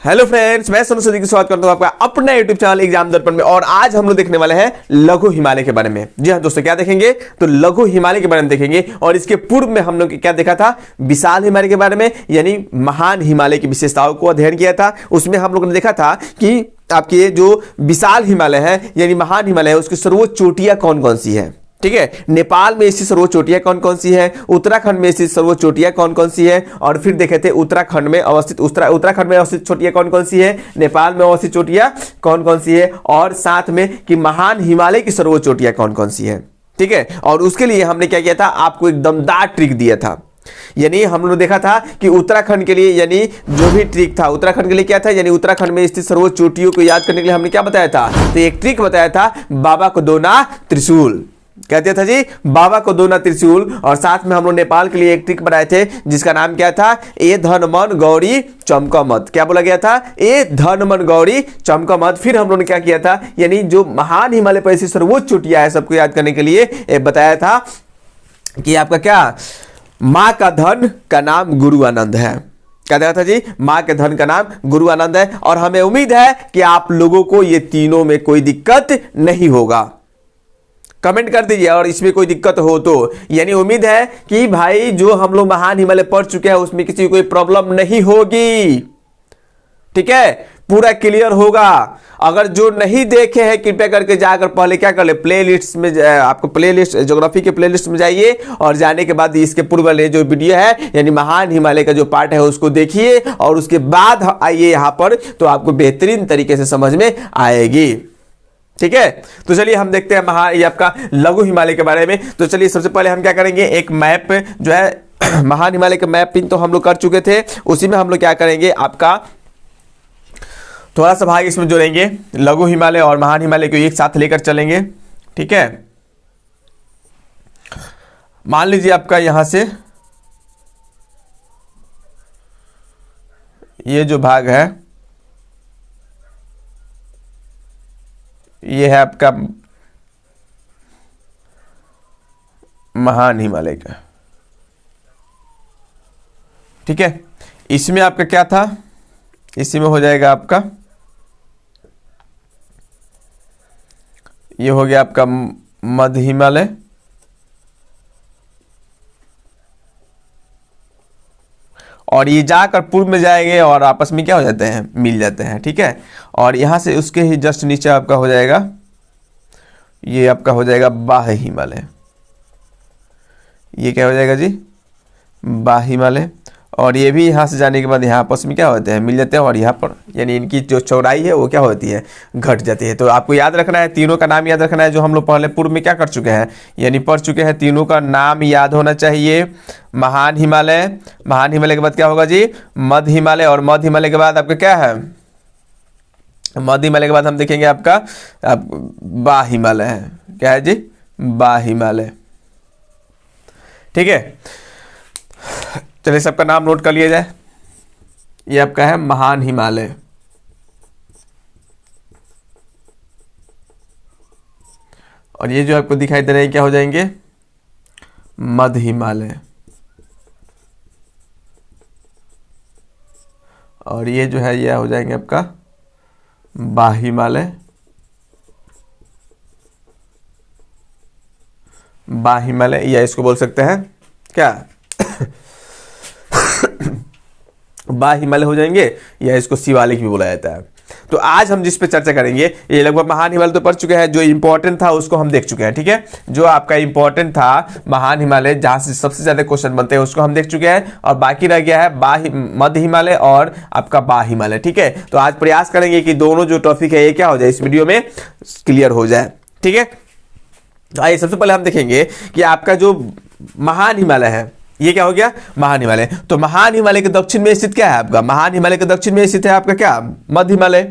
Hello friends, मैं सोनू सूदी की स्वागत करता हूं आपका अपना यूट्यूब चैनल एग्जाम दर्पण में। और आज हम लोग देखने वाले हैं लघु हिमालय के बारे में। जी हाँ दोस्तों, क्या देखेंगे तो लघु हिमालय के बारे में देखेंगे। और इसके पूर्व में हम लोग क्या देखा था, विशाल हिमालय के बारे में, यानी महान हिमालय की विशेषताओं को अध्ययन किया था। उसमें हम लोगों ने देखा था कि आपके जो विशाल हिमालय है यानी महान हिमालय है, उसकी सर्वोच्च चोटियां कौन कौन सी है। ठीक है, नेपाल में स्थित सर्वोच्च चोटियां कौन कौन सी है, उत्तराखंड में स्थित सर्वोच्च चोटियां कौन कौन सी है, और फिर देखे थे उत्तराखंड में अवस्थित चोटियां कौन कौन सी है, नेपाल में अवस्थित चोटियां कौन कौन सी है, और साथ में कि महान हिमालय की सर्वोच्च चोटियां कौन कौन सी है। ठीक है, और उसके लिए हमने क्या किया था, आपको एक दमदार ट्रिक दिया था। यानी हम लोगों ने देखा था कि उत्तराखंड के लिए, यानी जो भी ट्रिक था उत्तराखंड के लिए क्या था, यानी उत्तराखंड में स्थित सर्वोच्च चोटियों को याद करने के लिए हमने क्या बताया था, तो एक ट्रिक बताया था, बाबा को दोना त्रिशूल। क्या दिया था जी, बाबा को दोना त्रिशूल। और साथ में हम लोग नेपाल के लिए एक ट्रिक बनाए थे जिसका नाम क्या था, ए धन मन गौरी चमका मत। क्या बोला गया था, ए धन मन गौरी चमका मत। फिर हम लोगों ने क्या किया था, यानी जो महान हिमालय पर स्थित सर्वोच्च चोटियां है सबको याद करने के लिए बताया था कि आपका क्या, मां का धन का नाम गुरु आनंद है। क्या देखा था जी, मां के धन का नाम गुरु आनंद है। और हमें उम्मीद है कि आप लोगों को ये तीनों में कोई दिक्कत नहीं होगा। कमेंट कर दीजिए और इसमें कोई दिक्कत हो तो, यानी उम्मीद है कि भाई जो हम लोग महान हिमालय पढ़ चुके हैं उसमें किसी को कोई प्रॉब्लम नहीं होगी। ठीक है, पूरा क्लियर होगा। अगर जो नहीं देखे हैं कृपया करके जाकर पहले क्या कर ले, प्लेलिस्ट में आपको प्लेलिस्ट ज्योग्राफी के प्लेलिस्ट में जाइए और जाने के बाद इसके पूर्व वाले जो वीडियो है यानी महान हिमालय का जो पार्ट है उसको देखिए और उसके बाद आइए यहां पर, तो आपको बेहतरीन तरीके से समझ में आएगी। ठीक है, तो चलिए हम देखते हैं ये आपका लघु हिमालय के बारे में। तो चलिए सबसे पहले हम क्या करेंगे, एक मैप जो है महान हिमालय का मैप पिन तो हम लोग कर चुके थे, उसी में हम लोग क्या करेंगे, आपका थोड़ा सा भाग इसमें जोड़ेंगे, लघु हिमालय और महान हिमालय को एक साथ लेकर चलेंगे। ठीक है, मान लीजिए आपका यहां से ये जो भाग है ये है आपका महान हिमालय का। ठीक है, इसमें आपका क्या था, इसी में हो जाएगा आपका, ये हो गया आपका मध्य हिमालय, और ये जाकर पूर्व में जाएंगे और आपस में क्या हो जाते हैं, मिल जाते हैं। ठीक है, और यहाँ से उसके ही जस्ट नीचे आपका हो जाएगा, ये आपका हो जाएगा बाह्य हिमालय। ये क्या हो जाएगा जी, बाह्य हिमालय। और ये भी यहाँ से जाने के बाद यहाँ आपस में क्या होते हैं, मिल जाते हैं। और यहाँ पर यानी इनकी जो चौड़ाई है वो क्या होती है, घट जाती है। तो आपको याद रखना है, तीनों का नाम याद रखना है जो हम लोग पहले पूर्व में क्या कर चुके हैं, यानी पढ़ चुके हैं। तीनों का नाम याद होना चाहिए। महान हिमालय, महान हिमालय के बाद क्या होगा जी, मध्य हिमालय, और मध्य हिमालय के बाद आपका क्या है, मध्य हिमालय के बाद हम देखेंगे आपका बाह्य हिमालय है। क्या है जी, बाह्य हिमालय। ठीक है, चलिए सबका नाम नोट कर लिया जाए। ये आपका है महान हिमालय, और ये जो आपको दिखाई दे रहे हैं क्या हो जाएंगे, मध्य हिमालय। और ये जो है ये हो जाएंगे आपका बाह्य हिमालय। बाह्य हिमालय या इसको बोल सकते हैं क्या बाह्य हिमालय हो जाएंगे, या इसको शिवालिक भी बोला जाता है। तो आज हम जिस पे चर्चा करेंगे, ये लगभग महान हिमालय तो पढ़ चुके हैं, जो इंपॉर्टेंट था उसको हम देख चुके हैं। ठीक है, जो आपका इंपॉर्टेंट था महान हिमालय, जहां से सबसे ज्यादा क्वेश्चन बनते हैं उसको हम देख चुके हैं, और बाकी रह गया है मध्य हिमालय और आपका बाह्य हिमालय। ठीक है, तो आज प्रयास करेंगे कि दोनों जो टॉपिक है ये क्या हो जाए, इस वीडियो में क्लियर हो जाए। ठीक है, तो आइए सबसे पहले हम देखेंगे कि आपका जो महान हिमालय है ये क्या हो गया, महान हिमालय। तो महान हिमालय के दक्षिण में स्थित क्या है आपका, महान हिमालय के दक्षिण में स्थित है आपका क्या, मध्य हिमालय।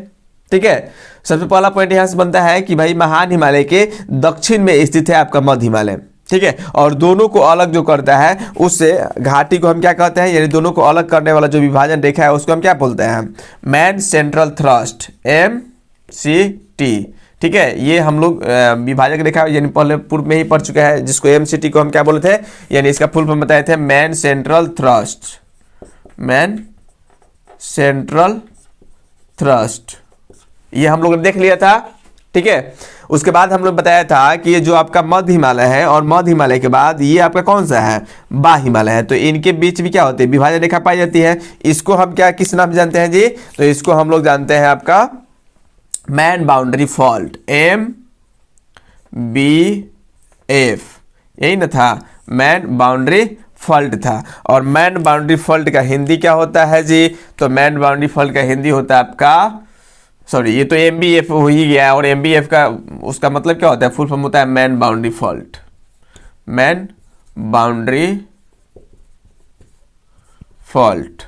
ठीक है, सबसे पहला पॉइंट यहां से बनता है कि भाई महान हिमालय के दक्षिण में स्थित है आपका मध्य हिमालय। ठीक है, और दोनों को अलग जो करता है उससे घाटी को हम क्या कहते हैं, यानी दोनों को अलग करने वाला जो विभाजन रेखा है उसको हम क्या बोलते हैं, मेन सेंट्रल थ्रस्ट, MCT। ठीक है, ये हम लोग विभाजक रेखा यानी पहले पूर्व में ही पढ़ चुके हैं, जिसको MCT को हम क्या बोले थे, यानी इसका फुल फॉर्म बताए थे main central thrust, main central thrust, ये हम लोग ने देख लिया था। ठीक है, उसके बाद हम लोग बताया था कि ये जो आपका मध्य हिमालय है और मध्य हिमालय के बाद ये आपका कौन सा है, बा हिमालय है। तो इनके बीच भी क्या होती है, विभाजन रेखा पाई जाती है। इसको हम क्या किस नाम से जानते हैं जी, तो इसको हम लोग जानते हैं आपका मैन बाउंड्री फॉल्ट, MBF, यही ना था, मैन बाउंड्री फॉल्ट था। और मैन बाउंड्री फॉल्ट का हिंदी क्या होता है जी, तो मैन बाउंड्री फॉल्ट का हिंदी होता है आपका, सॉरी ये तो MBF हो ही गया, और MBF का उसका मतलब क्या होता है, फुल फॉर्म होता है man boundary fault, man boundary fault,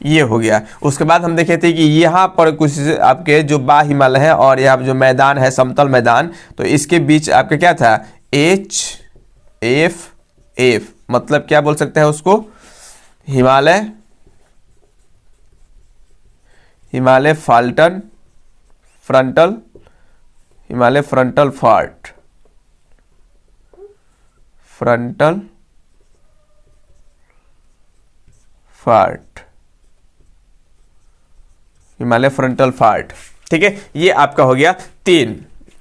ये हो गया। उसके बाद हम देखे थे कि यहाँ पर कुछ आपके जो बा हिमालय है और यहाँ जो मैदान है समतल मैदान, तो इसके बीच आपका क्या था, HFF, मतलब क्या बोल सकते हैं उसको, हिमालय फाल्टन frontal, Himalaya frontal fault, frontal fault, Himalaya frontal fault. ठीक है, ये आपका हो गया 3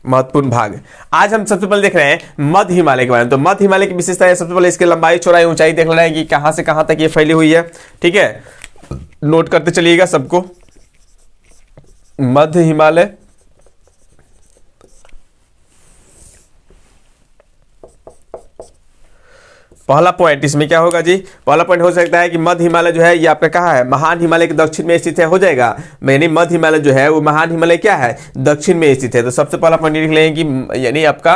महत्वपूर्ण भाग। आज हम सबसे पहले देख रहे हैं मध्य हिमालय के बारे में। तो मध्य हिमालय की विशेषता है, सबसे पहले इसकी लंबाई, चौड़ाई, ऊंचाई देख लेना है कि कहां से कहां तक ये फैली हुई है। ठीक है, नोट करते चलिएगा सबको। मध्य हिमालय, पहला पॉइंट इसमें क्या होगा जी, पहला पॉइंट हो सकता है कि मध्य हिमालय जो है ये आपका कहाँ है, महान हिमालय के दक्षिण में स्थित है, हो जाएगा। यानी मध्य हिमालय जो है वो महान हिमालय क्या है, दक्षिण में स्थित है। तो सबसे पहला पॉइंट लिख लेंगे कि यानी आपका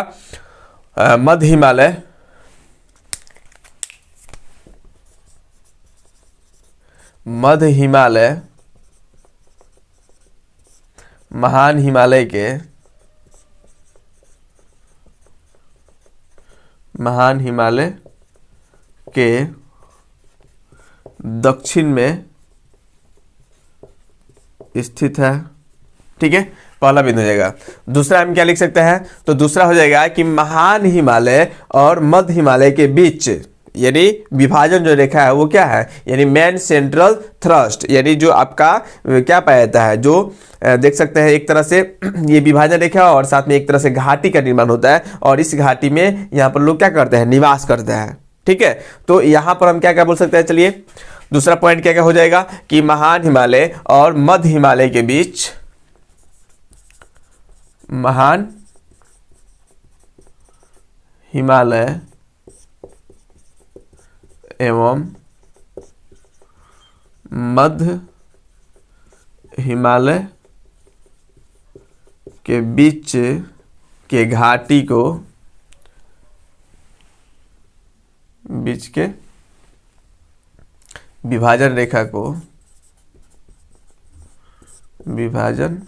मध्य हिमालय, मध्य हिमालय महान हिमालय के, महान हिमालय के दक्षिण में स्थित है। ठीक है, पहला बिंदु हो जाएगा। दूसरा हम क्या लिख सकते हैं, तो दूसरा हो जाएगा कि महान हिमालय और मध्य हिमालय के बीच यानी विभाजन जो रेखा है वो क्या है, यानी मैन सेंट्रल थ्रस्ट, यानी जो आपका क्या पाया जाता है, जो देख सकते हैं एक तरह से ये विभाजन रेखा और साथ में एक तरह से घाटी का निर्माण होता है, और इस घाटी में यहाँ पर लोग क्या करते हैं, निवास करते हैं। ठीक है, तो यहाँ पर हम क्या क्या बोल सकते हैं, चलिए दूसरा पॉइंट क्या क्या हो जाएगा कि महान हिमालय और मध्य हिमालय के बीच, महान हिमालय एवं मध्य हिमालय के बीच के घाटी को, बीच के विभाजन रेखा को, विभाजन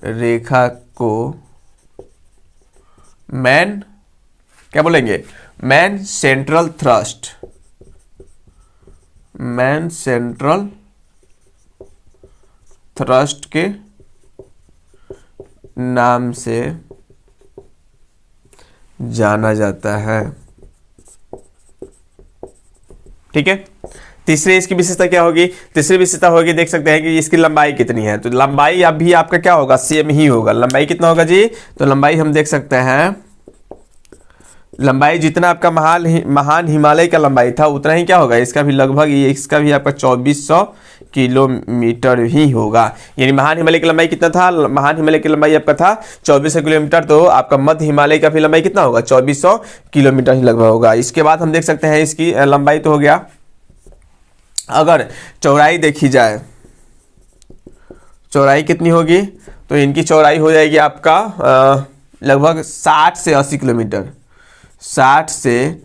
रेखा को मैन क्या बोलेंगे, man central thrust, man central thrust के नाम से जाना जाता है। ठीक है, तीसरी इसकी विशेषता क्या होगी, तीसरी विशेषता होगी, देख सकते हैं कि इसकी लंबाई कितनी है। तो लंबाई अभी आपका क्या होगा, सेम ही होगा। लंबाई कितना होगा जी, तो लंबाई हम देख सकते हैं, लंबाई जितना आपका महान हिमालय का लंबाई था उतना ही क्या होगा, इसका भी लगभग, इसका भी आपका 2400 किलोमीटर ही होगा। यानी महान हिमालय की लंबाई कितना था, महान हिमालय की लंबाई आपका था 2400 किलोमीटर, तो आपका मध्य हिमालय का भी लंबाई कितना होगा, 2400 किलोमीटर ही लगभग होगा। इसके बाद हम देख सकते हैं इसकी लंबाई तो हो गया। अगर चौड़ाई देखी जाए, चौड़ाई कितनी होगी, तो इनकी चौड़ाई हो जाएगी आपका लगभग 60 से 80 किलोमीटर, 60 से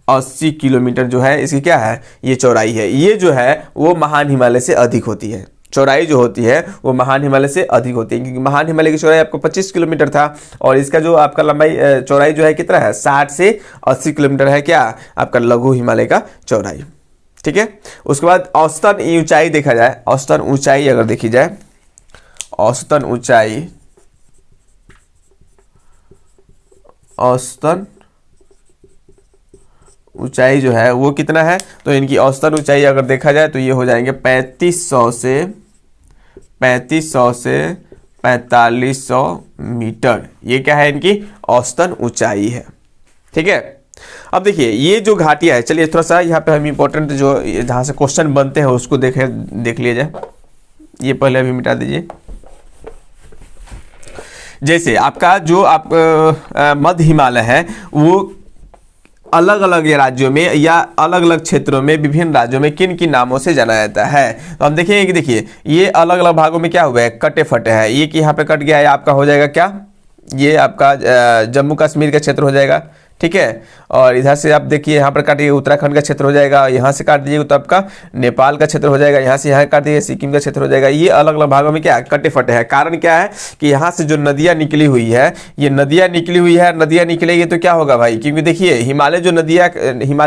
80 किलोमीटर जो है इसकी क्या है, ये चौड़ाई है। ये जो है वो महान हिमालय से अधिक होती है, चौड़ाई जो होती है वो महान हिमालय से अधिक होती है, क्योंकि महान हिमालय की चौड़ाई आपको 25 किलोमीटर था और इसका जो आपका लंबाई चौड़ाई जो है कितना है, 60 से 80 किलोमीटर है क्या आपका लघु हिमालय का चौड़ाई। ठीक है, उसके बाद औसतन ऊंचाई देखा जाए, औसतन ऊंचाई अगर देखी जाए, औसतन ऊंचाई, औसतन ऊंचाई जो है वो कितना है, तो इनकी औसतन ऊंचाई अगर देखा जाए तो ये हो जाएंगे 3500 से 4500 मीटर। ये क्या है, इनकी औसतन ऊंचाई है। ठीक है, अब देखिए ये जो घाटियां है, चलिए थोड़ा सा यहाँ पे हम इंपॉर्टेंट जो जहाँ से क्वेश्चन बनते हैं उसको देख लिया जाए। ये पहले अभी मिटा दीजिए। जैसे आपका जो मध्य हिमालय है वो अलग अलग राज्यों में या अलग अलग क्षेत्रों में, विभिन्न राज्यों में किन किन नामों से जाना जाता है। तो हम देखेंगे कि देखिए ये अलग अलग भागों में क्या हुआ है, कटे फटे है। ये कि यहाँ पे कट गया है, आपका हो जाएगा क्या, ये आपका जम्मू कश्मीर का क्षेत्र हो जाएगा। ठीक है, और इधर से आप देखिए यहाँ पर काटिए उत्तराखंड का क्षेत्र हो जाएगा, यहाँ से काट दीजिएगा तो आपका नेपाल का क्षेत्र हो जाएगा, यहाँ से यहाँ काट दीजिए सिक्किम का क्षेत्र हो जाएगा। ये अलग अलग भागों में क्या कटे फटे है। कारण क्या है कि यहाँ से जो नदियाँ निकली हुई है, ये नदियाँ निकली हुई है, नदियाँ निकलेगी तो क्या होगा भाई, क्योंकि देखिए हिमालय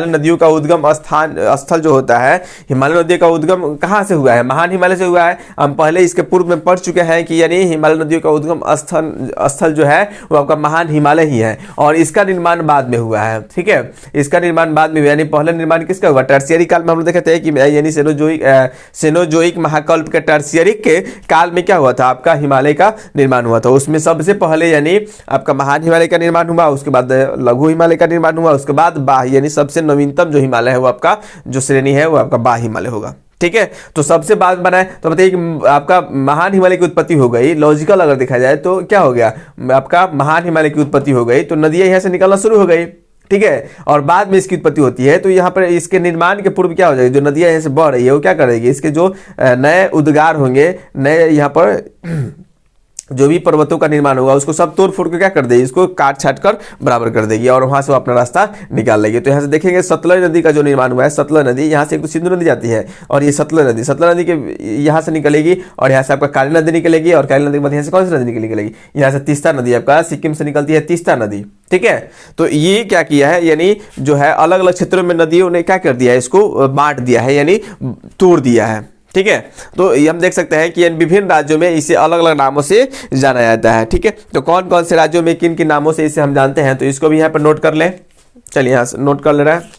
नदियों का उद्गम स्थल जो होता है, हिमालय नदियों का उद्गम कहाँ से हुआ है, महान हिमालय से हुआ है। हम पहले इसके पूर्व में पढ़ चुके हैं कि यानी हिमालय नदियों का उद्गम स्थल जो है वो आपका महान हिमालय ही है, और इसका निर्माण बाद में हुआ है। ठीक है, इसका निर्माण बाद में हुआ, यानी पहले निर्माण किसका हुआ, टर्शियरी काल में हम लोग देखते हैं कि यानी सेनोजोइक महाकल्प के टर्शियरी के काल में क्या हुआ था, आपका हिमालय का निर्माण हुआ था। उसमें सबसे पहले यानी आपका महान हिमालय का निर्माण हुआ, उसके बाद लघु हिमालय का निर्माण हुआ, उसके बाद बाह्य यानी सबसे नवीनतम जो हिमालय है वो आपका जो श्रेणी है वो आपका बाह्य हिमालय होगा। ठीक है, तो सबसे बाद बनाए तो बताइए कि आपका महान हिमालय की उत्पत्ति हो गई। लॉजिकल अगर देखा जाए तो क्या हो गया, आपका महान हिमालय की उत्पत्ति हो गई तो नदियां यहां से निकलना शुरू हो गई। ठीक है, और बाद में इसकी उत्पत्ति होती है तो यहाँ पर इसके निर्माण के पूर्व क्या हो जाएगा, जो नदियां यहाँ से बह रही है वो क्या करेगी, इसके जो नए उद्गार होंगे, नए यहाँ पर जो भी पर्वतों का निर्माण होगा उसको सब तोड़ फोड़ के क्या कर देगी, इसको काट छाट कर बराबर कर देगी और वहां से वो अपना रास्ता निकाल लेगी। तो यहाँ से देखेंगे सतलज नदी का जो निर्माण हुआ है, सतलज नदी यहाँ से एक तो सिंधु नदी जाती है और ये सतलज नदी के यहाँ से निकलेगी और यहाँ से आपका काली नदी निकलेगी, और काली नदी के बाद यहाँ से कौन सी नदी निकलेगी, यहाँ से तीस्ता नदी आपका सिक्किम से निकलती है, तीस्ता नदी। ठीक है, तो ये क्या किया है, यानी जो है अलग अलग क्षेत्रों में नदियों ने क्या कर दिया है, इसको बांट दिया है, यानी तोड़ दिया है। ठीक है, तो हम देख सकते हैं कि विभिन्न राज्यों में इसे अलग अलग नामों से जाना जाता है। ठीक है, तो कौन कौन से राज्यों में किन किन नामों से इसे हम जानते हैं, तो इसको भी यहाँ पर नोट कर लें। चलिए यहाँ से नोट कर ले रहा है।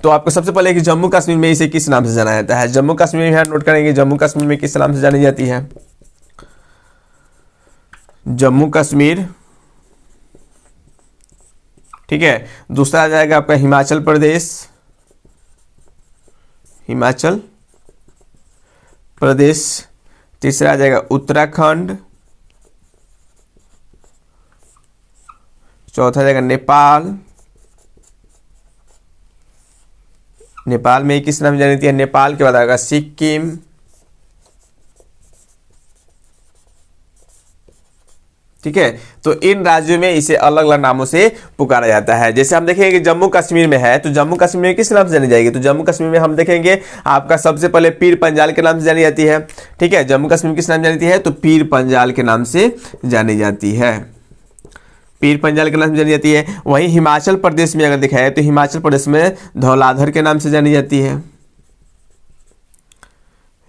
तो आपको सबसे पहले कि जम्मू कश्मीर में इसे किस नाम से जाना जाता है, जम्मू कश्मीर में यहाँ नोट करेंगे, जम्मू कश्मीर में किस नाम से जानी जाती है, जम्मू कश्मीर। ठीक है, दूसरा आ जाएगा आपका हिमाचल प्रदेश, हिमाचल प्रदेश। तीसरा आ जाएगा उत्तराखंड। चौथा आ जाएगा नेपाल, नेपाल में किस नाम से जानी जाती है, नेपाल के बाद आएगा सिक्किम। ठीक है, तो इन राज्यों में इसे अलग अलग नामों से पुकारा जाता है। जैसे हम देखेंगे कि जम्मू कश्मीर में है तो जम्मू कश्मीर में किस नाम से जानी जाएगी, तो जम्मू कश्मीर में हम देखेंगे आपका सबसे पहले पीर पंजाल के नाम से जानी जाती है। ठीक है, जम्मू कश्मीर किस नाम से जानी जाती है, तो पीर पंजाल के नाम से जानी जाती है, पीर पंजाल के नाम से जानी जाती है। वहीं हिमाचल प्रदेश में अगर देखा जाए तो हिमाचल प्रदेश में धौलाधर के नाम से जानी जाती है।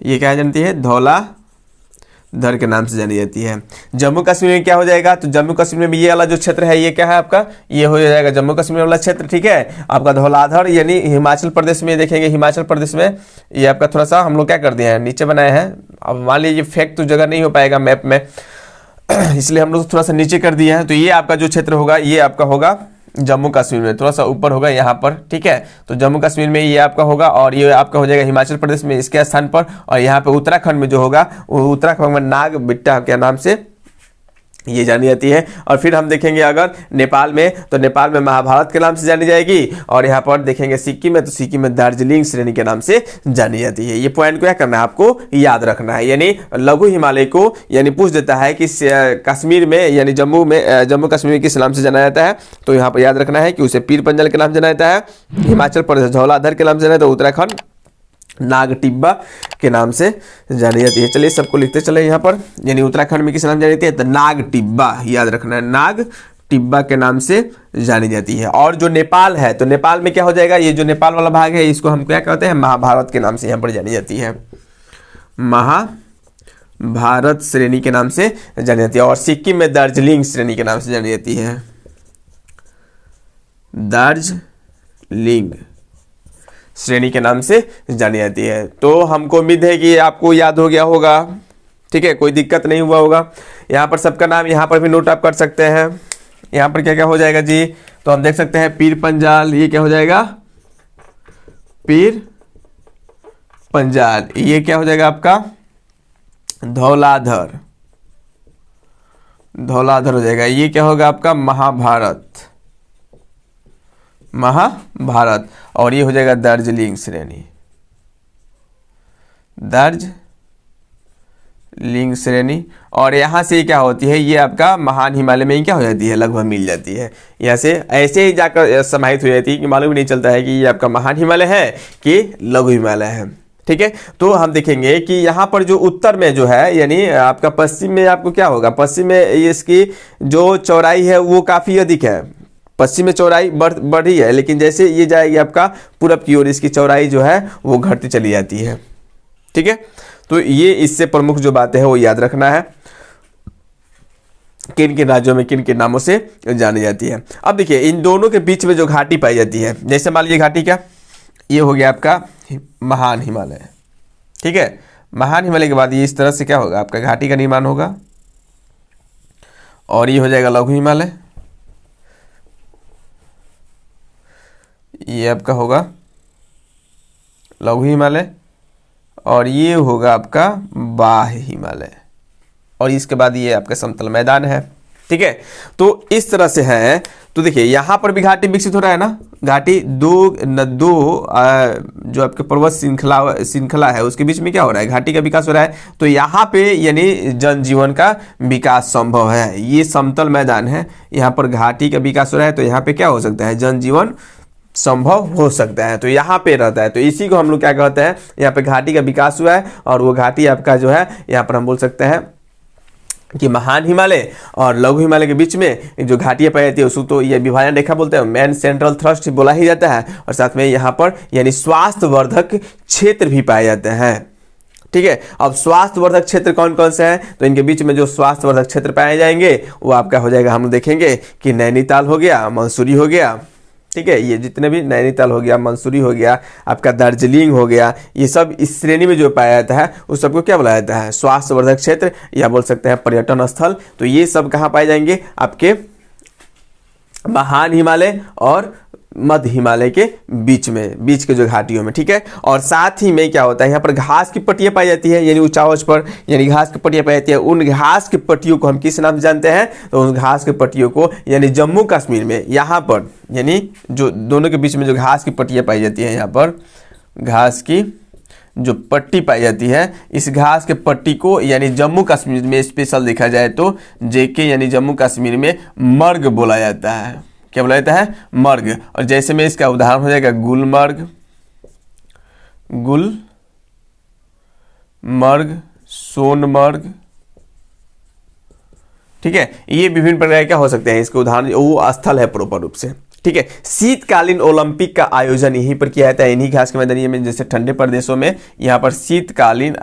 ये क्या जानती है, धौलाधर के नाम से जानी जाती है। जम्मू कश्मीर में क्या हो जाएगा, तो जम्मू कश्मीर में ये वाला जो क्षेत्र है ये क्या है आपका, ये हो जाएगा जम्मू कश्मीर वाला क्षेत्र। ठीक है, आपका धौलाधर यानी हिमाचल प्रदेश में देखेंगे, हिमाचल प्रदेश में ये आपका थोड़ा सा हम लोग क्या कर दिए हैं, नीचे बनाए हैं। अब मान लीजिए फेक तो जगह नहीं हो पाएगा मैप में इसलिए हम लोग थोड़ा सा नीचे कर दिए हैं। तो ये आपका जो क्षेत्र होगा ये आपका होगा जम्मू कश्मीर में, थोड़ा सा ऊपर होगा यहाँ पर। ठीक है, तो जम्मू कश्मीर में ये आपका होगा और ये आपका हो जाएगा हिमाचल प्रदेश में इसके स्थान पर। और यहाँ पे उत्तराखंड में जो होगा वो उत्तराखंड में नाग बिट्टा के नाम से ये जानी जाती है। और फिर हम देखेंगे अगर नेपाल में तो नेपाल में महाभारत के नाम से जानी जाएगी, और यहाँ पर देखेंगे सिक्किम में तो सिक्किम में दार्जिलिंग श्रेणी के नाम से जानी जाती है। ये पॉइंट को क्या करना है, आपको याद रखना है। यानी लघु हिमालय को यानी पूछ देता है कि कश्मीर में यानी जम्मू कश्मीर किस नाम से जाना जाता है, तो यहाँ पर याद रखना है कि उसे पीर पंजाल के नाम से जाना जाता है, हिमाचल प्रदेश धौलाधर के नाम से जाना जाता है, उत्तराखंड नाग टिब्बा के नाम से जानी जाती है। चलिए सबको लिखते चले यहाँ पर, यानी उत्तराखंड में किस नाम जानी जाती है, तो नाग टिब्बा, याद रखना है नाग टिब्बा के नाम से जानी जाती है। और जो नेपाल है तो नेपाल में क्या हो जाएगा, ये जो नेपाल वाला भाग है इसको हम क्या कहते हैं, महाभारत के नाम से यहाँ पर जानी जाती है, महाभारत श्रेणी के नाम से जानी जाती है। और सिक्किम में दार्जिलिंग श्रेणी के नाम से जानी जाती है, दार्जिलिंग लिंग श्रेणी के नाम से जानी जाती है। तो हमको उम्मीद है कि आपको याद हो गया होगा, ठीक है, कोई दिक्कत नहीं हुआ होगा। यहाँ पर सबका नाम यहाँ पर भी नोट आप कर सकते हैं। यहाँ पर क्या क्या हो जाएगा जी, तो हम देख सकते हैं पीर पंजाल, ये क्या हो जाएगा, पीर पंजाल। ये क्या हो जाएगा आपका, धौलाधर, धौलाधर हो जाएगा। ये क्या होगा आपका, महाभारत, महाभारत। और ये हो जाएगा दार्जिलिंग श्रेणी, दार्जिलिंग श्रेणी। और यहाँ से क्या होती है, ये आपका महान हिमालय में ही क्या हो जाती है, लगभग मिल जाती है। यहाँ से ऐसे ही जाकर समाहित हो जाती है कि मालूम ही नहीं चलता है कि ये आपका महान हिमालय है कि लघु हिमालय है, ठीक है। तो हम देखेंगे कि यहाँ पर जो उत्तर में जो है, यानी आपका पश्चिम में आपको क्या होगा, पश्चिम में इसकी जो चौड़ाई है वो काफ़ी अधिक है, पश्चिम में चौड़ाई बढ़ी है, लेकिन जैसे ये जाएगी आपका पूरब की ओर, इसकी चौड़ाई जो है वो घटती चली जाती है, ठीक है। तो ये इससे प्रमुख जो बातें हैं वो याद रखना है, किन किन राज्यों में किन किन नामों से जानी जाती है। अब देखिए इन दोनों के बीच में जो घाटी पाई जाती है, जैसे मान लीजिए घाटी क्या, ये हो गया आपका महान हिमालय, ठीक है। महान हिमालय के बाद ये इस तरह से क्या होगा, आपका घाटी का निर्माण होगा, और ये हो जाएगा लघु हिमालय, ये आपका होगा लघु हिमालय, और ये होगा आपका बाह्य हिमालय, और इसके बाद ये आपका समतल मैदान है, ठीक है। तो इस तरह से है। तो देखिए यहाँ पर भी घाटी विकसित हो रहा है ना, घाटी दो जो आपके पर्वत श्रृंखला है उसके बीच में क्या हो रहा है, घाटी का विकास हो रहा है। तो यहाँ पे यानी जनजीवन का विकास संभव है, ये समतल मैदान है, यहाँ पर घाटी का विकास हो रहा है, तो यहाँ पे क्या हो सकता है, जनजीवन संभव हो सकता है, तो यहाँ पे रहता है। तो इसी को हम लोग क्या कहते हैं, यहाँ पे घाटी का विकास हुआ है, और वो घाटी आपका जो है यहाँ पर हम बोल सकते हैं कि महान हिमालय और लघु हिमालय के बीच में जो घाटियाँ पाई जाती है उसको तो ये विभाजन रेखा बोलते हैं, मेन सेंट्रल थ्रस्ट बोला ही जाता है। और साथ में यहाँ पर यानी स्वास्थ्यवर्धक क्षेत्र भी पाए जाते हैं, ठीक है। अब स्वास्थ्यवर्धक क्षेत्र कौन कौन से हैं, तो इनके बीच में जो स्वास्थ्यवर्धक क्षेत्र पाए जाएंगे वो आपका हो जाएगा, हम देखेंगे कि नैनीताल हो गया, मंसूरी हो गया, ठीक है। ये जितने भी नैनीताल हो गया, मंसूरी हो गया, आपका दार्जिलिंग हो गया, ये सब इस श्रेणी में जो पाया जाता है उस सबको क्या बोला जाता है, स्वास्थ्यवर्धक क्षेत्र, या बोल सकते हैं पर्यटन स्थल। तो ये सब कहाँ पाए जाएंगे, आपके महान हिमालय और मध्य हिमालय के बीच के जो घाटियों में, ठीक है। और साथ ही में क्या होता है, यहाँ पर घास की पट्टियाँ पाई जाती है, यानी ऊंचाई पर यानी घास की पट्टियाँ पाई जाती है। उन घास की पट्टियों को हम किस नाम से जानते हैं, तो उन घास की पट्टियों को यानी जम्मू कश्मीर में यहाँ पर यानी जो दोनों के बीच में जो घास की पट्टियाँ पाई जाती है, यहाँ पर घास की जो पट्टी पाई जाती है, इस घास के पट्टी को यानी जम्मू कश्मीर में स्पेशल देखा जाए तो जेके यानी जम्मू कश्मीर में मर्ग बोला जाता है। क्या बोला जाता है, मर्ग। और जैसे में इसका उदाहरण हो जाएगा गुलमर्ग, गुलमर्ग, सोनमर्ग, ठीक है। ये विभिन्न प्रकार क्या हो सकते हैं, इसके उदाहरण वो स्थल है प्रॉपर रूप से, ठीक है। शीतकालीन ओलंपिक का आयोजन यहीं पर किया जाता है, इन्हीं घास के मैदान में, जैसे ठंडे प्रदेशों में यहाँ पर शीतकालीन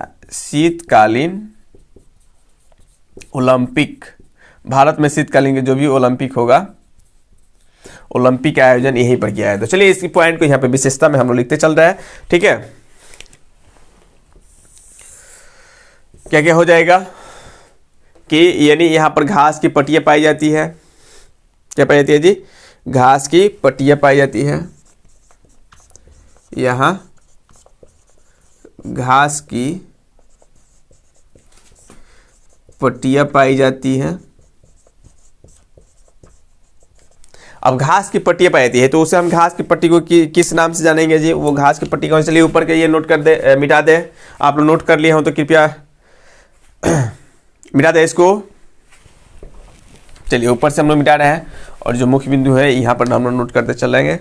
ओलंपिक, भारत में शीतकालीन के जो भी ओलंपिक होगा, ओलंपिक का आयोजन यहीं पर किया है। तो चलिए इस पॉइंट को यहाँ पे विशेषता में हम लोग लिखते चल रहा है, ठीक है। क्या क्या हो जाएगा कि यानी यहाँ पर घास की पट्टियाँ पाई जाती है, क्या पाई जाती है जी, घास की पट्टियाँ पाई जाती है, यहाँ घास की पट्टियाँ पाई जाती हैं। अब घास की पट्टियाँ पाई जाती है तो उसे हम घास की पट्टी को किस नाम से जानेंगे जी, वो घास की पट्टी कौन, चलिए ऊपर के ये नोट कर दे, मिटा दे, आप लोग नोट कर लिए हो तो कृपया मिटा दे इसको। चलिए ऊपर से हम लोग मिटा रहे हैं, और जो मुख्य बिंदु है यहाँ पर हम लोग नोट करते चलेंगे।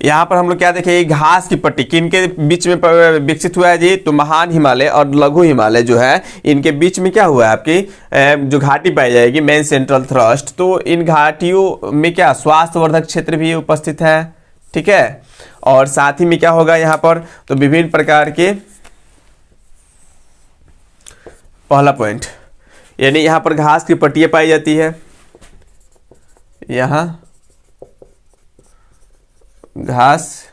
यहाँ पर हम लोग क्या देखेंगे, घास की पट्टी किन के बीच में विकसित हुआ है जी, तो महान हिमालय और लघु हिमालय जो है इनके बीच में क्या हुआ है, आपकी जो घाटी पाई जाएगी मेन सेंट्रल थ्रस्ट, तो इन घाटियों में क्या स्वास्थ्यवर्धक क्षेत्र भी उपस्थित है, ठीक है। और साथ ही में क्या होगा यहाँ पर, तो विभिन्न प्रकार के, पहला पॉइंट यानी यहाँ पर घास की पट्टियाँ पाई जाती है, यहाँ घास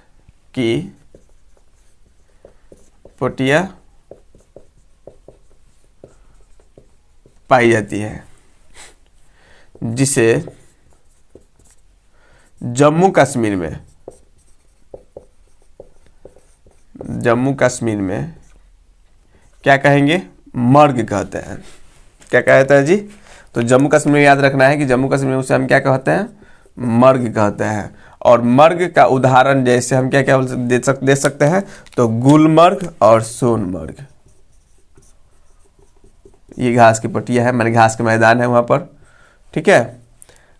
की पट्टियाँ पाई जाती है, जिसे जम्मू कश्मीर में क्या कहेंगे, मर्ग कहते हैं। क्या कहते हैं जी, तो जम्मू कश्मीर में याद रखना है कि जम्मू कश्मीर में उसे हम क्या कहते हैं, मर्ग कहते हैं। और मर्ग का उदाहरण जैसे हम क्या क्या दे सकते हैं, तो गुलमर्ग और सोनमर्ग। ये घास की पट्टियाँ है, माने घास के मैदान है वहाँ पर, ठीक है।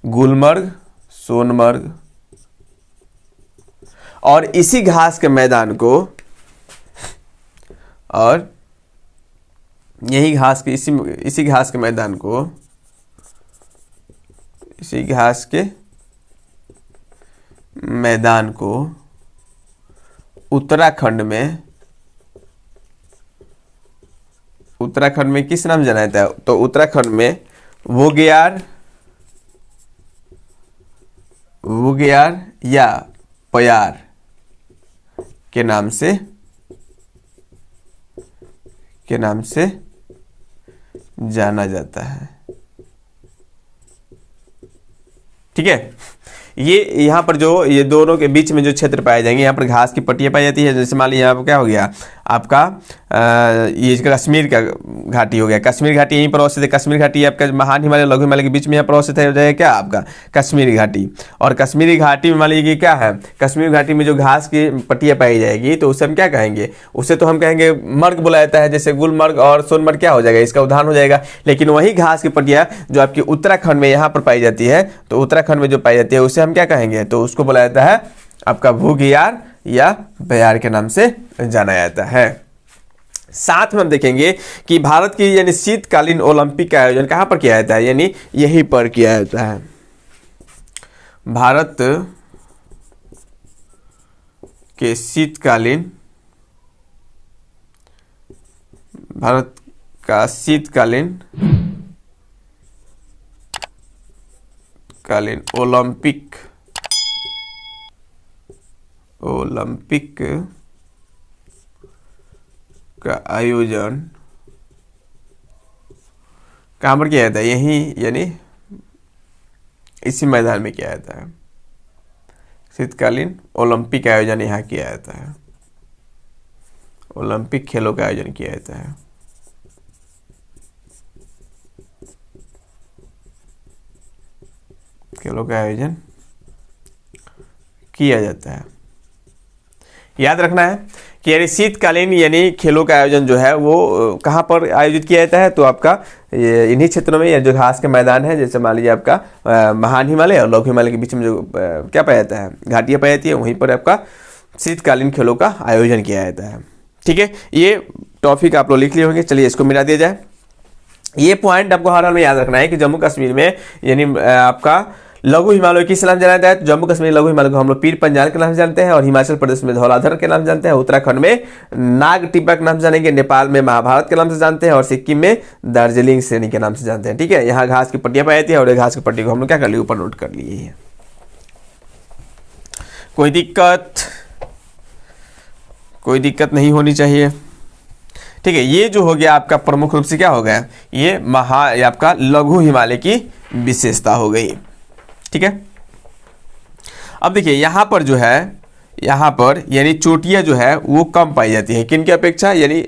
गुलमर्ग, सोनमर्ग, और इसी घास के मैदान को, और यही घास के इसी घास के मैदान को, इसी घास के मैदान को उत्तराखंड में किस नाम जाना जाता है, तो उत्तराखंड में वोग्यार या प्यार के नाम से जाना जाता है, ठीक है। ये यहाँ पर जो ये दोनों के बीच में जो क्षेत्र पाए जाएंगे, यहाँ पर घास की पट्टियाँ पाई जाती है। जैसे मान लीजिए यहाँ पर क्या हो गया आपका, ये कश्मीर का घाटी हो गया, कश्मीर घाटी यहीं पर अवस्थित है। कश्मीर घाटी आपका महान हिमालय, लघु हिमालय के बीच में यहाँ पर अवस्थित हो जाएगा क्या आपका, कश्मीरी घाटी। और कश्मीरी घाटी में मान लीजिए क्या है, कश्मीर घाटी में जो घास की पट्टियाँ पाई जाएगी, तो उसे हम क्या कहेंगे, उसे तो हम कहेंगे मर्ग बुलाया जाता है। जैसे गुलमर्ग और सोनमर्ग क्या हो जाएगा, इसका उदाहरण हो जाएगा। लेकिन वही घास की पट्टियाँ जो आपकी उत्तराखंड में यहाँ पर पाई जाती है, तो उत्तराखंड में जो पाई जाती है उसे हम क्या कहेंगे, तो उसको बुलाया जाता है आपका भूगियार या बयार के नाम से जाना जाता है। साथ में हम देखेंगे कि भारत की यानी शीतकालीन ओलंपिक का आयोजन कहाँ पर किया जाता है, यानी यहीं पर किया जाता है। भारत के शीतकालीन ओलंपिक का आयोजन कहाँ पर किया जाता है, यहीं यानी इसी मैदान में किया जाता है। शीतकालीन ओलंपिक का आयोजन यहाँ किया जाता है, ओलंपिक खेलों का आयोजन किया जाता है। खेलों का आयोजन किया जाता है। याद रखना है कि यानी शीतकालीन यानी खेलों का आयोजन जो है वो कहाँ पर आयोजित किया जाता है, तो आपका इन्हीं क्षेत्रों में, या जो घास के मैदान है, जैसे मान लीजिए आपका महान हिमालय और लघु हिमालय के बीच में जो क्या पाया जाता है, घाटियाँ पाई जाती है, वहीं पर आपका शीतकालीन खेलों का आयोजन किया जाता है, ठीक है। ये टॉपिक आप लोग लिख लिए होंगे, चलिए इसको मिटा दिया जाए। ये पॉइंट आपको हर हाल में याद रखना है कि जम्मू कश्मीर में यानी आपका लघु हिमालय किस नाम जाना जाता है, तो जम्मू कश्मीर लघु हिमालय को हम लोग पीर पंजाल के नाम से जानते हैं, और हिमाचल प्रदेश में धौलाधर के नाम जानते हैं, उत्तराखंड में नाग टिब्बा के नाम से जानेंगे, नेपाल में महाभारत के नाम से जानते हैं, और सिक्किम में दार्जिलिंग श्रेणी के नाम से जानते हैं, ठीक है। यहाँ घास की पट्टियाँ पाई जाती है, और घास की पट्टी को हम लोग क्या कर लिए, ऊपर नोट कर लिए है। कोई दिक्कत नहीं होनी चाहिए, ठीक है। ये जो हो गया आपका प्रमुख रूप से क्या हो गया, ये आपका लघु हिमालय की विशेषता हो गई, ठीक है। अब देखिए यहाँ पर जो है, यहाँ पर यानी चोटियाँ जो है वो कम पाई जाती है, किन की अपेक्षा, यानी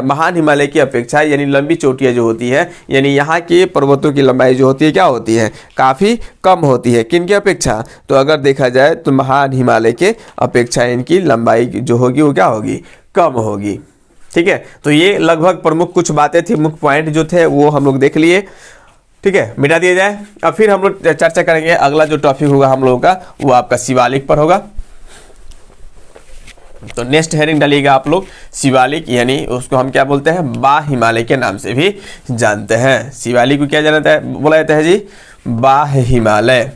महान हिमालय की अपेक्षा, यानी लंबी चोटियाँ जो होती है, यानी यहाँ के पर्वतों की लंबाई जो होती है क्या होती है, काफ़ी कम होती है, किन की अपेक्षा, तो अगर देखा जाए तो महान हिमालय के अपेक्षा इनकी लंबाई जो होगी वो क्या होगी, कम होगी, ठीक है। तो ये लगभग प्रमुख कुछ बातें थी, मुख्य पॉइंट जो थे वो हम लोग देख लिए, ठीक है, मिटा दिया जाए। अब फिर हम लोग चर्चा करेंगे, अगला जो टॉपिक होगा हम लोगों का वो आपका शिवालिक पर होगा। तो नेक्स्ट हेडिंग डालिएगा आप लोग शिवालिक, यानी उसको हम क्या बोलते हैं, बा हिमालय के नाम से भी जानते हैं। शिवालिक को क्या जाना है, बोला जाता है जी, बा हिमालय।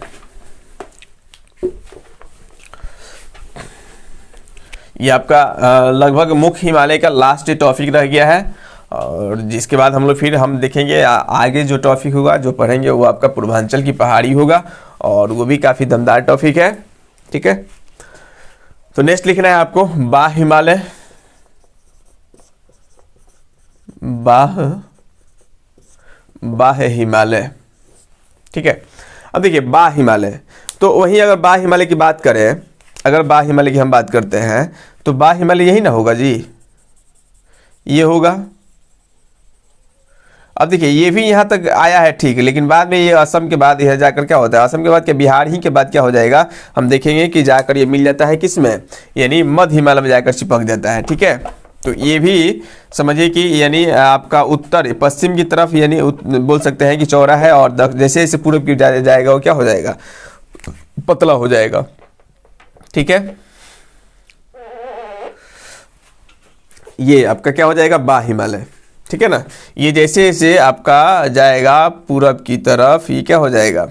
ये आपका लगभग मुख्य हिमालय का लास्ट टॉपिक रह गया है, और जिसके बाद हम लोग फिर हम देखेंगे आगे जो टॉपिक होगा जो पढ़ेंगे वो आपका पूर्वांचल की पहाड़ी होगा, और वो भी काफ़ी दमदार टॉपिक है। ठीक है, तो नेक्स्ट लिखना है आपको बाह हिमालय। बाह हिमालय। ठीक है, अब देखिए बाह हिमालय, तो वहीं अगर बाह हिमालय की बात करें, अगर बाह हिमालय की हम बात करते हैं तो बाह हिमालय यही ना होगा जी, ये होगा। अब देखिए ये भी यहाँ तक आया है ठीक है, लेकिन बाद में ये असम के बाद यह जाकर क्या होता है, असम के बाद क्या बिहार ही के बाद क्या हो जाएगा, हम देखेंगे कि जाकर ये मिल जाता है किस में, यानी मध्य हिमालय में जाकर चिपक जाता है। ठीक है, तो ये भी समझिए कि यानी आपका उत्तर पश्चिम की तरफ यानी बोल सकते हैं कि चौड़ा है, और जैसे जैसे पूर्व की जाएगा वो क्या हो जाएगा, पतला हो जाएगा। ठीक है, ये आपका क्या हो जाएगा, बाह हिमालय। ठीक है ना, ये जैसे जैसे आपका जाएगा पूरब की तरफ ये क्या हो जाएगा,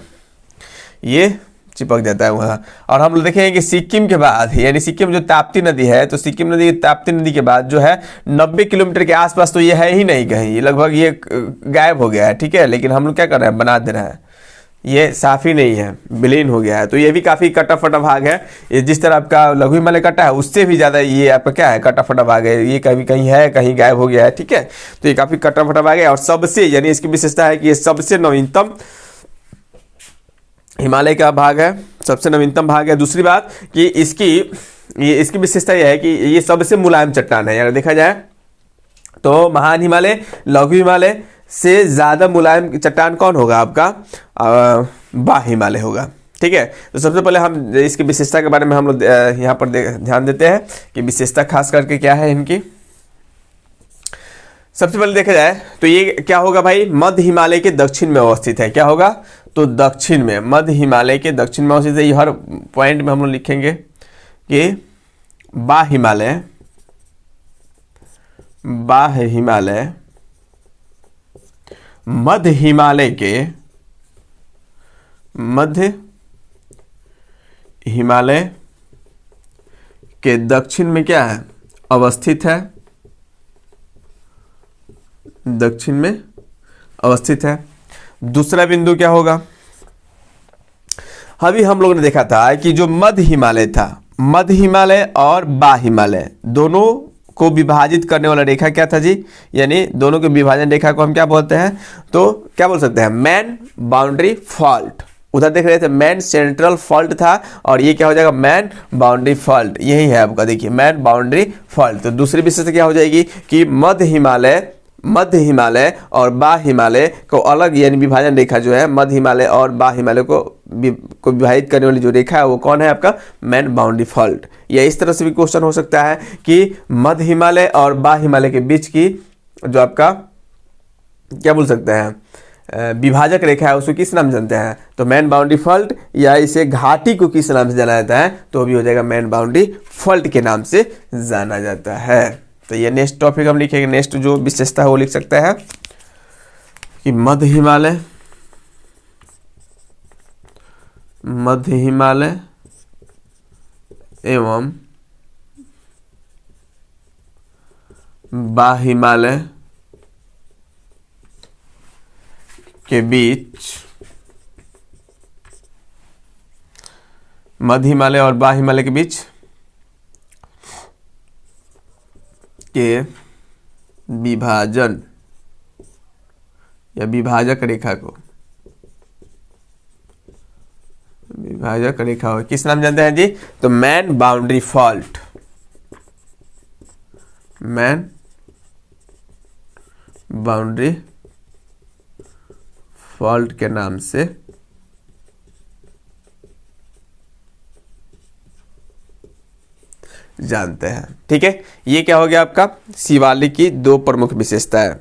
ये चिपक जाता है वहाँ। और हम लोग देखेंगे कि सिक्किम के बाद यानी सिक्किम जो ताप्ती नदी है, तो सिक्किम नदी ताप्ती नदी के बाद जो है 90 किलोमीटर के आसपास तो ये है ही नहीं कहीं, ये लगभग ये गायब हो गया है। ठीक है, लेकिन हम लोग क्या कर रहे हैं, बना दे रहे हैं, ये साफ ही नहीं है, विलीन हो गया है। तो ये भी काफ़ी कटा फटा भाग है, ये जिस तरह आपका लघु हिमालय कटा है उससे भी ज़्यादा ये आपका क्या है, कटा फटा भाग है, ये कभी कहीं है कहीं गायब हो गया है। ठीक है, तो ये काफ़ी कटा फटा भाग है, और सबसे यानी इसकी विशेषता है कि ये सबसे नवीनतम हिमालय का भाग है, सबसे नवीनतम भाग है। दूसरी बात कि इसकी विशेषता यह है कि ये सबसे मुलायम चट्टान है। अगर देखा जाए तो महान हिमालय, लघु हिमालय से ज़्यादा मुलायम चट्टान कौन होगा, आपका बाह हिमालय होगा। ठीक है, तो सबसे पहले हम इसकी विशेषता के बारे में हम लोग यहाँ पर ध्यान देते हैं कि विशेषता खास करके क्या है इनकी। सबसे पहले देखा जाए तो ये क्या होगा भाई, मध्य हिमालय के दक्षिण में अवस्थित है। क्या होगा, तो दक्षिण में, मध्य हिमालय के दक्षिण में अवस्थित है। ये हर पॉइंट में हम लोग लिखेंगे कि बाह हिमालय, बाह हिमालय मध्य हिमालय के दक्षिण में क्या है, अवस्थित है, दक्षिण में अवस्थित है। दूसरा बिंदु क्या होगा, अभी हम लोगों ने देखा था कि जो मध्य हिमालय था, मध्य हिमालय और बाह हिमालय दोनों को विभाजित करने वाला रेखा क्या था जी, यानी दोनों के विभाजन रेखा को हम क्या बोलते हैं, तो क्या बोल सकते हैं, मैन बाउंड्री फॉल्ट। उधर देख रहे थे मैन सेंट्रल फॉल्ट था, और ये क्या हो जाएगा, मैन बाउंड्री फॉल्ट। यही है आपका, देखिए मैन बाउंड्री फॉल्ट। तो दूसरी विशेषता क्या हो जाएगी कि मध्य हिमालय और बाह हिमालय को अलग यानी विभाजन रेखा जो है, मध्य हिमालय और बाह हिमालय को विभाजित करने वाली जो रेखा है वो कौन है, आपका मैन बाउंड्री फॉल्ट। या इस तरह से भी क्वेश्चन हो सकता है कि मध्य हिमालय और बाह हिमालय के बीच की जो आपका क्या बोल सकते हैं, विभाजक रेखा है, उसको किस नाम से जानते हैं, तो मैन बाउंड्री फॉल्ट, या इसे घाटी को किस नाम से जाना जाता है, तो भी हो जाएगा मैन बाउंड्री फॉल्ट के नाम से जाना जाता है। तो ये नेक्स्ट टॉपिक हम लिखेंगे, नेक्स्ट जो विशेषता है वो लिख सकते हैं कि मध्य हिमालय एवं बाह हिमालय के बीच, मध्य हिमालय और बाह हिमालय के बीच के विभाजन या विभाजक रेखा को, विभाजक रेखा हो किस नाम जानते हैं जी, तो man boundary fault, man boundary fault के नाम से जानते हैं। ठीक है, ये क्या हो गया आपका शिवालिक की दो प्रमुख विशेषताएं।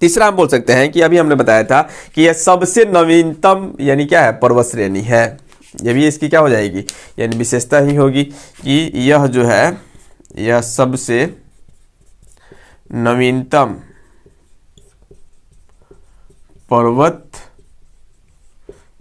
तीसरा हम बोल सकते हैं कि अभी हमने बताया था कि यह सबसे नवीनतम यानी क्या है, पर्वत श्रेणी है। ये भी इसकी क्या हो जाएगी, यानी विशेषता ही होगी कि यह जो है यह सबसे नवीनतम पर्वत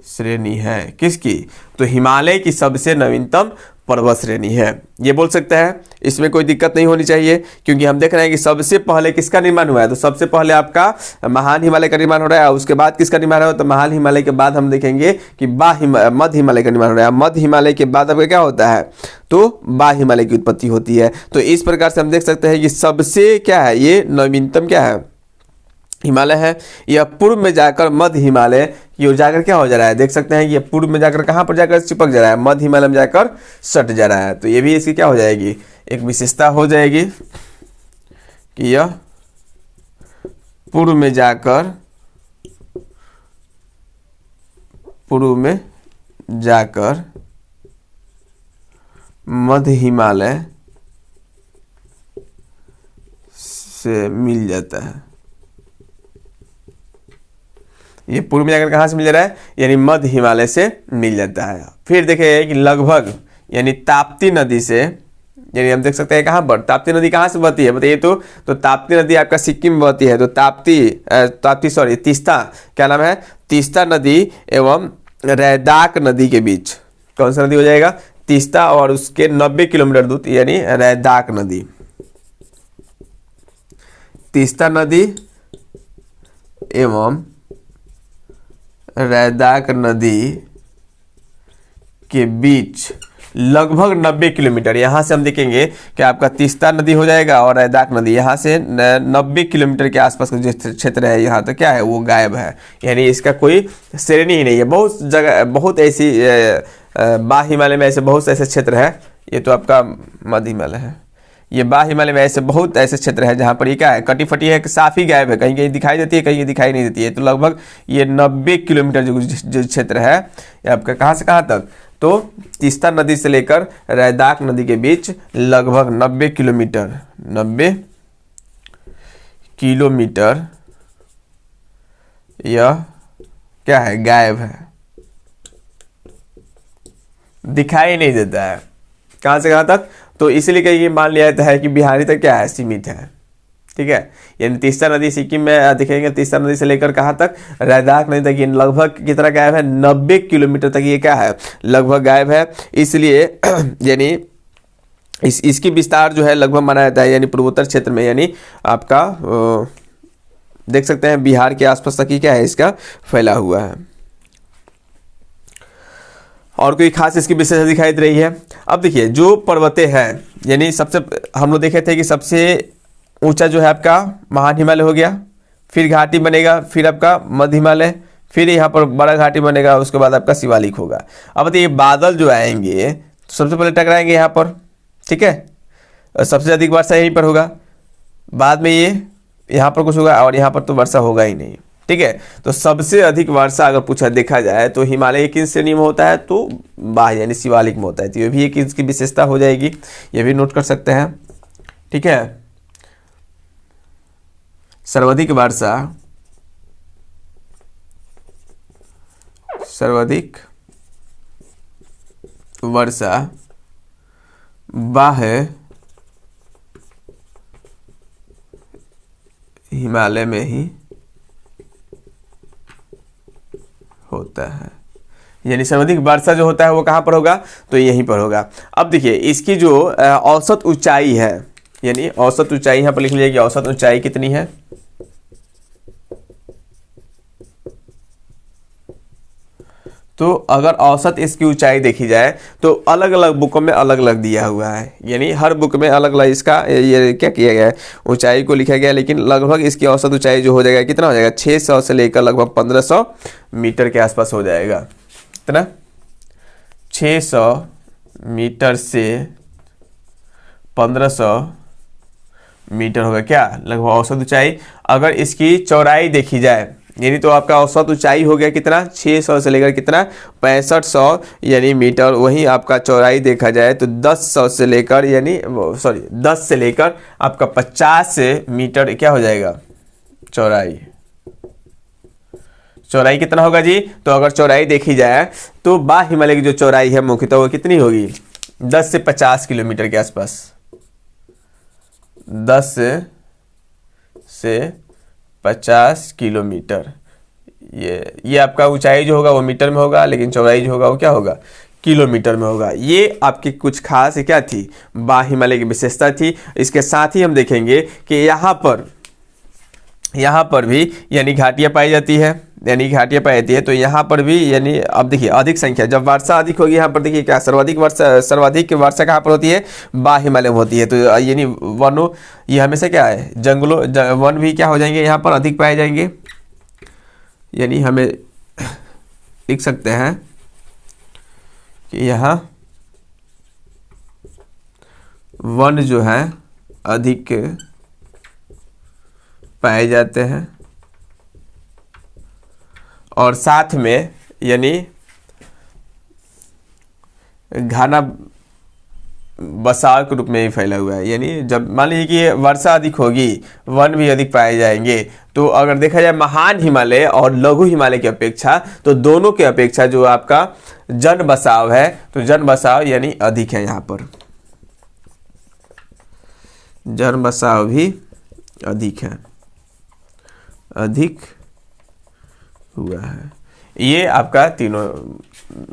श्रेणी है। किसकी? तो हिमालय की सबसे नवीनतम पर्वत श्रेणी है, ये बोल सकते हैं। इसमें कोई दिक्कत नहीं होनी चाहिए, क्योंकि हम देख रहे हैं कि सबसे पहले किसका निर्माण हुआ है। तो सबसे पहले आपका महान हिमालय का निर्माण हो रहा है, उसके बाद किसका निर्माण हो? तो महान हिमालय के बाद हम देखेंगे कि मध्य हिमालय का निर्माण हो रहा है। मध्य हिमालय के बाद आपका क्या होता है? तो बा हिमालय की उत्पत्ति होती है। तो इस प्रकार से हम देख सकते हैं कि सबसे क्या है, ये नवीनतम क्या है? हिमालय है। यह पूर्व में जाकर मध्य हिमालय की ओर जाकर क्या हो जा रहा है? देख सकते हैं कि ये पूर्व में जाकर कहाँ पर जाकर चिपक जा रहा है? मध्य हिमालय में जाकर सट जा रहा है। तो ये भी इसकी क्या हो जाएगी? एक विशेषता हो जाएगी कि यह पूर्व में जाकर मध्य हिमालय से मिल जाता है। ये पूर्व में जाकर कहाँ से मिल रहा है? यानी मध्य हिमालय से मिल जाता है। फिर देखिए कि लगभग यानी ताप्ती नदी से, यानी हम देख सकते हैं कहाँ पर ताप्ती नदी कहाँ से बहती है बताइए। तो ताप्ती नदी आपका सिक्किम में बहती है। तो तीस्ता, क्या नाम है? तीस्ता नदी एवं रैदाक नदी के बीच कौन सा नदी हो जाएगा? तीस्ता और उसके 90 किलोमीटर दूर यानी रैदाक नदी। तीस्ता नदी एवं रैदाक नदी के बीच लगभग 90 किलोमीटर, यहाँ से हम देखेंगे कि आपका तीस्ता नदी हो जाएगा और रैदाक नदी यहाँ से 90 किलोमीटर के आसपास का जो क्षेत्र है यहाँ तो क्या है? वो गायब है, यानी इसका कोई श्रेणी ही नहीं है। बहुत जगह, बहुत ऐसी बा हिमालय में ऐसे बहुत ऐसे क्षेत्र है। ये तो आपका मध्य हिमालय है। ये बा हिमालय में ऐसे बहुत ऐसे क्षेत्र है जहाँ पर ये क्या है? कटी फटी है, साफ ही गायब है, कहीं कहीं दिखाई देती है, कहीं दिखाई नहीं देती है। तो लगभग ये 90 किलोमीटर जो क्षेत्र है ये आपका कहाँ से कहाँ तक? तो तीस्ता नदी से लेकर रैदाक नदी के बीच लगभग 90 किलोमीटर यह क्या है? गायब है, दिखाई नहीं देता है। कहाँ से कहाँ तक? तो इसलिए कहीं ये मान लिया जाता है कि बिहारी तक क्या है? सीमित है। ठीक है, यानी तीस्ता नदी सिक्किम में देखेंगे, तीस्ता नदी से लेकर कहाँ तक? रैदाक नदी तक। ये लगभग कितना गायब है? 90 किलोमीटर तक ये क्या है? लगभग गायब है। इसलिए यानी इसकी विस्तार जो है लगभग माना जाता है, यानी पूर्वोत्तर क्षेत्र में, यानी आपका देख सकते हैं बिहार के आसपास तक ही क्या है? इसका फैला हुआ है। और कोई खास इसकी विशेषता दिखाई दे रही है? अब देखिए जो पर्वतें हैं, यानी सबसे हम लोग देखे थे कि सबसे ऊंचा जो है आपका महान हिमालय हो गया, फिर घाटी बनेगा, फिर आपका मध्य हिमालय, फिर यहाँ पर बड़ा घाटी बनेगा, उसके बाद आपका शिवालिक होगा। अब बताइए बादल जो आएंगे तो सबसे पहले टकराएंगे यहाँ पर, ठीक है, सबसे अधिक वर्षा यहीं पर होगा, बाद में ये यहाँ पर कुछ होगा और यहाँ पर तो वर्षा होगा ही नहीं। ठीक है, तो सबसे अधिक वर्षा अगर पूछा देखा जाए तो हिमालय किन श्रेणी में होता है? तो बाह्य यानी शिवालिक में होता है। तो ये भी एक इसकी विशेषता हो जाएगी, ये भी नोट कर सकते हैं। ठीक है, सर्वाधिक वर्षा बाह्य हिमालय में ही होता है, यानी सर्वाधिक वर्षा जो होता है वो कहाँ पर होगा? तो यहीं पर होगा। अब देखिए इसकी जो औसत ऊंचाई है, यानी औसत ऊंचाई यहाँ पर लिख लीजिए कि औसत ऊंचाई कितनी है? तो अगर औसत इसकी ऊंचाई देखी जाए तो अलग अलग बुकों में अलग अलग दिया हुआ है, यानी हर बुक में अलग अलग इसका ये क्या किया गया है? ऊंचाई को लिखा गया है। लेकिन लगभग इसकी औसत ऊंचाई जो हो जाएगा कितना हो जाएगा? 600 से लेकर लगभग 1500 मीटर के आसपास हो जाएगा। कितना? 600 मीटर से 1500 मीटर होगा क्या लगभग औसत ऊंचाई। अगर इसकी चौड़ाई देखी जाए, यानी तो आपका औसत ऊंचाई हो गया कितना? 600 से लेकर कितना? 6500 यानी मीटर। वहीं आपका चौड़ाई देखा जाए तो 10 से लेकर यानी 10 से लेकर आपका 50 मीटर क्या हो जाएगा? चौड़ाई कितना होगा जी? तो अगर चौड़ाई देखी जाए तो बा हिमालय की जो चौड़ाई है मुख्यतः वो कितनी होगी? 10 से 50 किलोमीटर के आसपास। 10 से 50 किलोमीटर ये आपका ऊंचाई जो होगा वो मीटर में होगा, लेकिन चौड़ाई जो होगा वो क्या होगा, किलोमीटर में होगा। ये आपकी कुछ खास क्या थी, बा हिमालय की विशेषता थी। इसके साथ ही हम देखेंगे कि यहाँ पर भी यानी घाटियाँ पाई जाती है, यानी घाटियाँ पाई जाती है। तो यहाँ पर भी यानी अब देखिए अधिक संख्या, जब वर्षा अधिक होगी यहाँ पर देखिए क्या सर्वाधिक वर्षा कहाँ पर होती है, बा हिमालय में होती है। तो यानी वनों, ये हमेशा क्या है, जंगलों वन भी क्या हो जाएंगे यहाँ पर अधिक पाए जाएंगे। यानी हमें लिख सकते हैं कि यहाँ वन जो है अधिक पाए जाते हैं, और साथ में यानी घना बसाव के रूप में ही फैला हुआ है। यानी जब मान लीजिए कि वर्षा अधिक होगी, वन भी अधिक पाए जाएंगे। तो अगर देखा जाए महान हिमालय और लघु हिमालय की अपेक्षा, तो दोनों के अपेक्षा जो आपका जन बसाव है, तो जन बसाव यानी अधिक है, यहाँ पर जन बसाव भी अधिक है, अधिक हुआ है। ये आपका तीनों,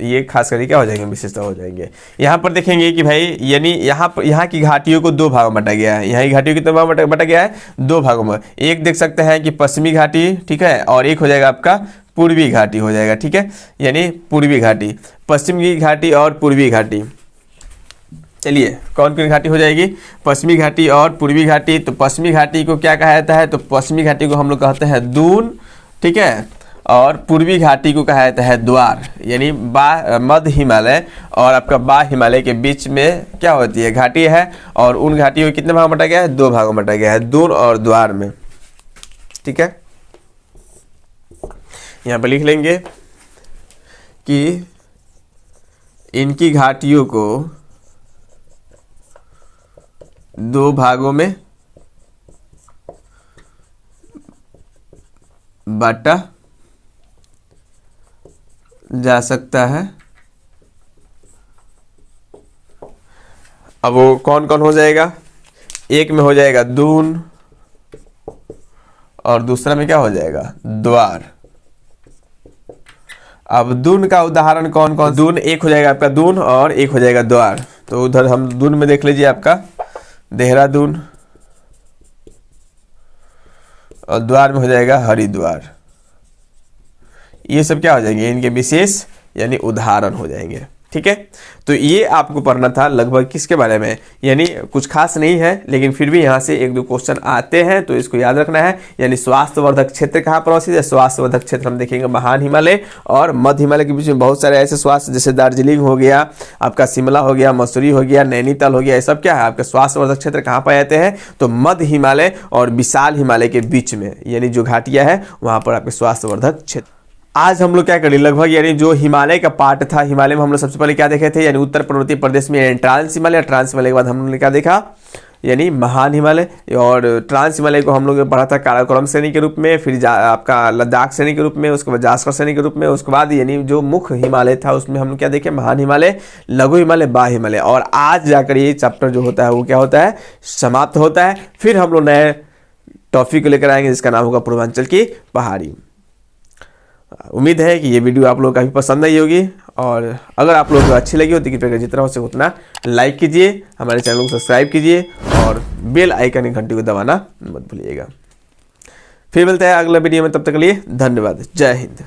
ये खास करके क्या हो जाएंगे, विशेषता हो जाएंगे। यहाँ पर देखेंगे कि भाई यानी यहाँ की घाटियों को दो भागों में बांटा गया है। यहाँ की घाटियों को कितने भागों में बांटा गया है, दो भागों में। एक देख सकते हैं कि पश्चिमी घाटी, ठीक है, और एक हो जाएगा आपका पूर्वी घाटी हो जाएगा, ठीक है, यानी पूर्वी घाटी, पश्चिमी घाटी और पूर्वी घाटी। चलिए कौन कौन घाटी हो जाएगी, पश्चिमी घाटी और पूर्वी घाटी। तो पश्चिमी घाटी को क्या कहा जाता है, तो पश्चिमी घाटी को हम लोग कहते हैं दून, ठीक है, और पूर्वी घाटी को कहा जाता है द्वार। यानी मध्य हिमालय और आपका बा हिमालय के बीच में क्या होती है, घाटी है, और उन घाटियों को कितने भागों में बांटा गया है, दो भागों में बांटा गया है, दून और द्वार में, ठीक है। यहाँ पर लिख लेंगे कि इनकी घाटियों को दो भागों में बांटा जा सकता है। अब वो कौन कौन हो जाएगा, एक में हो जाएगा दून और दूसरा में क्या हो जाएगा, द्वार। अब दून का उदाहरण कौन कौन, दून एक हो जाएगा आपका दून और एक हो जाएगा द्वार। तो उधर हम दून में देख लीजिए आपका देहरादून, और द्वार में हो जाएगा हरिद्वार। ये सब क्या हो जाएंगे, इनके विशेष यानी उदाहरण हो जाएंगे, ठीक है। तो ये आपको पढ़ना था लगभग किसके बारे में, यानी कुछ खास नहीं है, लेकिन फिर भी यहाँ से एक दो क्वेश्चन आते हैं, तो इसको याद रखना है। यानी स्वास्थ्यवर्धक क्षेत्र कहाँ पर अवस्थित है, स्वास्थ्यवर्धक क्षेत्र हम देखेंगे महान हिमालय और मध्य हिमालय के बीच में बहुत सारे ऐसे स्वास्थ्य, जैसे दार्जिलिंग हो गया, आपका शिमला हो गया, मसूरी हो गया, नैनीताल हो गया, ये सब क्या है आपके स्वास्थ्यवर्धक क्षेत्र कहाँ पाए जाते हैं, तो मध्य हिमालय और विशाल हिमालय के बीच में, यानी जो घाटियाँ है वहाँ पर आपके स्वास्थ्यवर्धक क्षेत्र। आज हम लोग क्या करें लगभग, यानी जो हिमालय का पार्ट था, हिमालय में हम लोग सबसे पहले क्या देखे थे, यानी उत्तर पर्वतीय प्रदेश में ट्रांस हिमालय, ट्रांस हिमालय के बाद हम लोग ने क्या देखा, यानी महान हिमालय, और ट्रांस हिमालय को हम लोग ने पढ़ा था काराकोरम श्रेणी के रूप में, फिर आपका लद्दाख श्रेणी के रूप में, उसके बाद जास्कर श्रेणी के रूप में, उसके बाद यानी जो मुख्य हिमालय था उसमें हम लोग क्या देखे, महान हिमालय, लघु हिमालय, बा हिमालय। और आज जाकर ये चैप्टर जो होता है वो क्या होता है, समाप्त होता है। फिर हम लोग नए टॉपिक को लेकर आएंगे जिसका नाम होगा पूर्वांचल की पहाड़ी। उम्मीद है कि ये वीडियो आप लोगों को काफ़ी पसंद आई होगी, और अगर आप लोगों को अच्छी लगी हो तो कृपया जितना हो सके उतना लाइक कीजिए, हमारे चैनल को सब्सक्राइब कीजिए, और बेल आइकन की घंटी को दबाना मत भूलिएगा। फिर मिलते हैं अगला वीडियो में, तब तक के लिए धन्यवाद। जय हिंद।